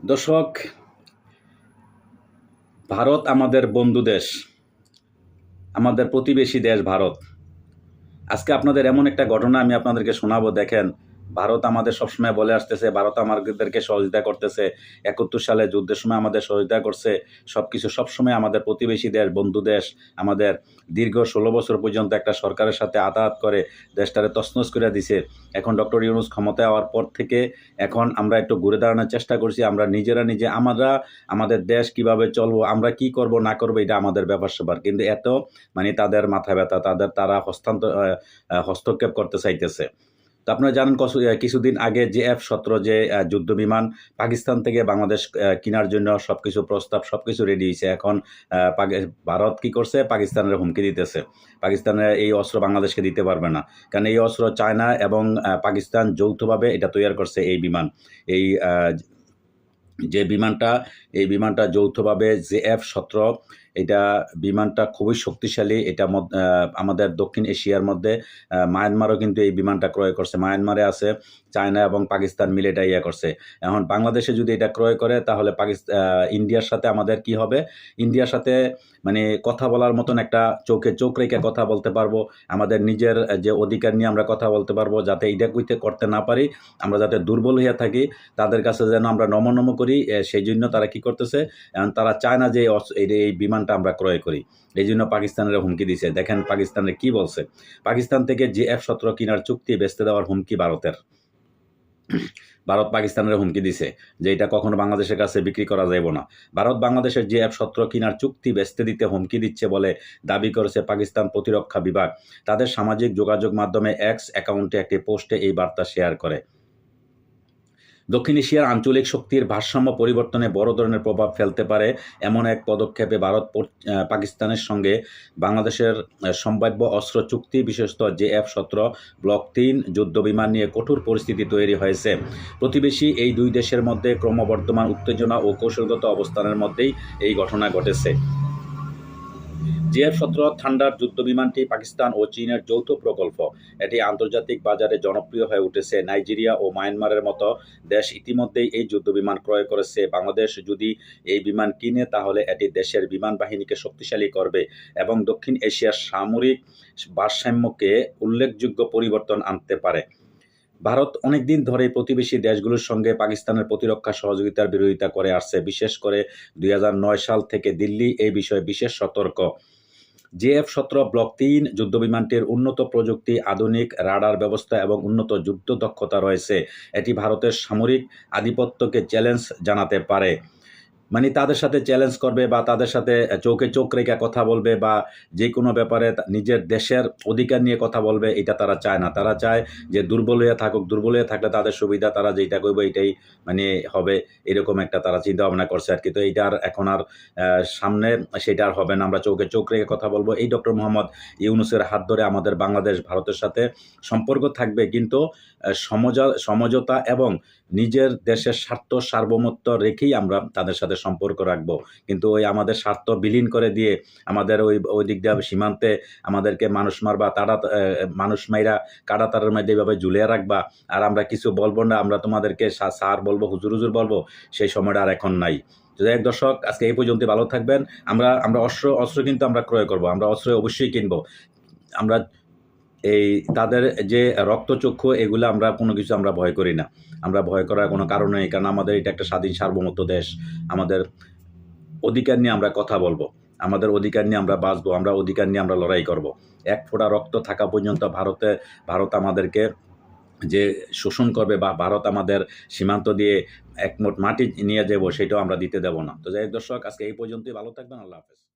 দর্শক, ভারত আমাদের বন্ধু দেশ, আমাদের প্রতিবেশী দেশ ভারত। আজকে আপনাদের এমন একটা ঘটনা আমি আপনাদেরকে শোনাবো। দেখেন, ভারত আমাদের সবসময় বলে আসতেছে, ভারত আমাদেরকে সহযোগিতা করতেছে। 71 সালে যুদ্ধের সময় আমাদের সহযোগিতা করছে। সবকিছু সবসময় আমাদের প্রতিবেশী দেশ, বন্ধু দেশ। আমাদের দীর্ঘ 16 বছর পর্যন্ত একটা সরকারের সাথে আতাত করে দেশটারে তছনছ করে দিছে। এখন ডক্টর ইউনূস ক্ষমতায় হওয়ার পর থেকে এখন আমরা একটু ঘুরে দাঁড়ানোর চেষ্টা করছি। আমরা নিজেরা আমরা আমাদের দেশ কিভাবে চলবো, আমরা কি করব না করবো, এটা আমাদের ব্যাপার-স্যাপার। কিন্তু এত তাদের মাথা ব্যথা, তারা হস্তক্ষেপ করতে চাইতেছে। তো আপনারা জানেন, কিছুদিন আগে যে F-17 যে যুদ্ধ বিমান পাকিস্তান থেকে বাংলাদেশ কেনার জন্য সবকিছু প্রস্তাব সবকিছু রেডি হয়েছে। এখন ভারত কি করছে, পাকিস্তানের হুমকি দিতেছে। পাকিস্তানের এই অস্ত্র বাংলাদেশকে দিতে পারবে না, কারণ এই অস্ত্র চায়না এবং পাকিস্তান যৌথভাবে এটা তৈরি করছে। এই বিমান, এই যে বিমানটা, এই বিমানটা যৌথভাবে যে F-17, এটা বিমানটা খুবই শক্তিশালী। এটা আমাদের দক্ষিণ এশিয়ার মধ্যে মায়ানমারও কিন্তু এই বিমানটা ক্রয় করছে। মায়ানমারে আছে, চায়না এবং পাকিস্তান মিলে এটা করছে। এখন বাংলাদেশে যদি এটা ক্রয় করে, তাহলে ইন্ডিয়ার সাথে আমাদের কি হবে? ইন্ডিয়ার সাথে কথা বলার মতন একটা চোখে চোখ রেখে কথা বলতে পারবো। আমাদের নিজের যে অধিকার নিয়ে আমরা কথা বলতে পারবো, যাতে এটা করতে না পারি, আমরা যাতে দুর্বল হয়ে থাকি, তাদের কাছে যেন আমরা নমনম করি। সেই জন্য তারা কি করতেছে, তারা চায় না যে এই বিমানটা আমরা ক্রয় করি। এই জন্য পাকিস্তানের হুমকি দিছে। দেখেন পাকিস্তানের কি বলছে। পাকিস্তান থেকে যে F-17 কেনার চুক্তি বেচতে দেওয়ার হুমকি ভারতের। ভারত পাকিস্তানের হুমকি দিছে যে এটা কখনো বাংলাদেশের কাছে বিক্রি করা যাইব না। ভারত বাংলাদেশের যে F-17 কেনার চুক্তি বেচতে দিতে হুমকি দিচ্ছে বলে দাবি করেছে পাকিস্তান প্রতিরক্ষা বিভাগ। তাদের সামাজিক যোগাযোগ মাধ্যমে এক্স অ্যাকাউন্টে একটি পোস্টে এই বার্তা শেয়ার করে। দক্ষিণ এশিয়ার আঞ্চলিক শক্তির ভারসাম্য পরিবর্তনে বড় ধরনের প্রভাব ফেলতে পারে এমন এক পদক্ষেপে ভারত পাকিস্তানের সঙ্গে বাংলাদেশের সম্ভাব্য অস্ত্র চুক্তি, বিশেষত যে F-17 ব্লক 3 যুদ্ধবিমান নিয়ে কঠোর পরিস্থিতি তৈরি হয়েছে। প্রতিবেশী এই দুই দেশের মধ্যে ক্রমবর্ধমান উত্তেজনা ও কৌশলগত অবস্থানের মধ্যেই এই ঘটনা ঘটেছে। যে F-17 থান্ডার যুদ্ধবিমানটি পাকিস্তান ও চীনের যৌথ প্রকল্প। এটি আন্তর্জাতিক বাজারে জনপ্রিয় হয়ে উঠেছে। নাইজেরিয়া ও মায়ানমারের মতো দেশ ইতিমধ্যেই এই যুদ্ধবিমান ক্রয় করেছে। বাংলাদেশ যদি এই বিমান কিনে, তাহলে এটি দেশের বিমান বাহিনীকে শক্তিশালী করবে এবং দক্ষিণ এশিয়ার সামরিক ভারসাম্যকে উল্লেখযোগ্য পরিবর্তন আনতে পারে। ভারত অনেকদিন ধরে প্রতিবেশী দেশগুলোর সঙ্গে পাকিস্তানের প্রতিরক্ষা সহযোগিতার বিরোধিতা করে আসছে। বিশেষ করে 2009 সাল থেকে দিল্লি এই বিষয়ে বিশেষ সতর্ক। যে F-17 ব্লক 3 যুদ্ধবিমানটির উন্নত প্রযুক্তি, আধুনিক রাডার ব্যবস্থা এবং উন্নত যুদ্ধ দক্ষতা রয়েছে। এটি ভারতের সামরিক আধিপত্যকে চ্যালেঞ্জ জানাতে পারে। তাদের সাথে চ্যালেঞ্জ করবে বা তাদের সাথে চোখে চোখ রেখে কথা বলবে, বা যে কোনো ব্যাপারে নিজের দেশের অধিকার নিয়ে কথা বলবে, এটা তারা চায় না। তারা চায় যে দুর্বল হয়ে থাকুক, দুর্বল হয়ে থাকলে তাদের সুবিধা, তারা যেটা করবে এটাই হবে। এরকম একটা তারা চিন্তা ভাবনা করছে আর কি। তো এইটার এখন আর সামনে সেটা আর হবে না। আমরা চোখে চোখ রেখে কথা বলবো। এই ডক্টর মোহাম্মদ ইউনূসের হাত ধরে আমাদের বাংলাদেশ ভারতের সাথে সম্পর্ক থাকবে, কিন্তু সমঝোতা এবং নিজের দেশের স্বার্থ সার্বভৌমত্ব রেখেই আমরা তাদের সাথে সম্পর্ক রাখবো। কিন্তু ওই আমাদের স্বার্থ বিলীন করে দিয়ে আমাদের ওই দিক দিয়ে সীমান্তে আমাদেরকে মানুষ মারবা, মানুষ মাইরা কাঁটাতারের মধ্যে এইভাবে ঝুলিয়ে রাখবা, আর আমরা কিছু বলবো না, আমরা তোমাদেরকে স্যার বলবো, হুজুর হুজুর বলবো, সেই সময়টা আর এখন নাই। তো যাই হোক দর্শক, আজকে এই পর্যন্ত। ভালো থাকবেন। আমরা অস্ত্র কিন্তু আমরা ক্রয় করব, আমরা অস্ত্র অবশ্যই কিনবো। আমরা এই তাদের যে রক্তচক্ষু, এগুলো আমরা কোনো কিছু আমরা ভয় করি না। আমরা ভয় করার কোনো কারণ নেই, কারণ আমাদের এটা একটা স্বাধীন সার্বভৌমত্ব দেশ। আমাদের অধিকার নিয়ে আমরা কথা বলবো, আমাদের অধিকার নিয়ে আমরা বাঁচবো, আমরা অধিকার নিয়ে আমরা লড়াই করব। এক ফোঁটা রক্ত থাকা পর্যন্ত ভারত আমাদেরকে যে শোষণ করবে, বা ভারত আমাদের সীমান্ত দিয়ে এক মুঠ মাটি নিয়ে যাবো, সেটাও আমরা দিতে দেব না। তো যাই হোক দর্শক, আজকে এই পর্যন্তই। ভালো থাকবেন। আল্লাহ হাফেজ।